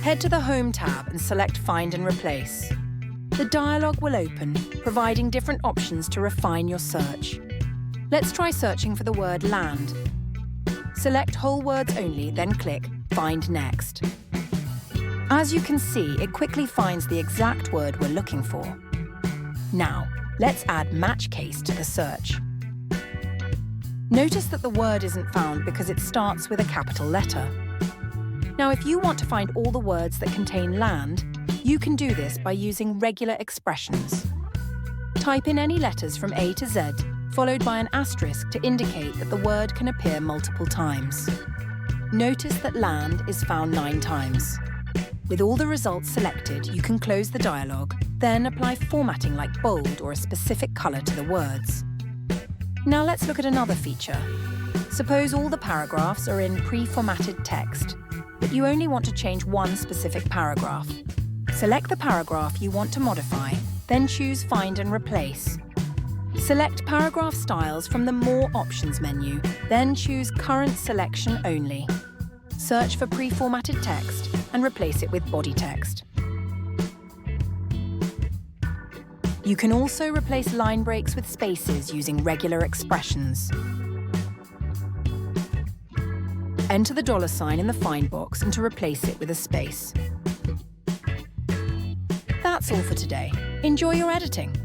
Head to the Home tab and select Find and Replace. The dialog will open, providing different options to refine your search. Let's try searching for the word land. Select whole words only, then click Find Next. As you can see, it quickly finds the exact word we're looking for. Now, let's add match case to the search. Notice that the word isn't found because it starts with a capital letter. Now, if you want to find all the words that contain land, you can do this by using regular expressions. Type in any letters from A to Z, followed by an asterisk to indicate that the word can appear multiple times. Notice that land is found 9 times. With all the results selected, you can close the dialog, then apply formatting like bold or a specific colour to the words. Now let's look at another feature. Suppose all the paragraphs are in pre-formatted text, but you only want to change one specific paragraph. Select the paragraph you want to modify, then choose Find and Replace. Select Paragraph Styles from the More Options menu, then choose Current Selection Only. Search for pre-formatted text and replace it with body text. You can also replace line breaks with spaces using regular expressions. Enter the $sign in the Find box and to replace it with a space. That's all for today. Enjoy your editing.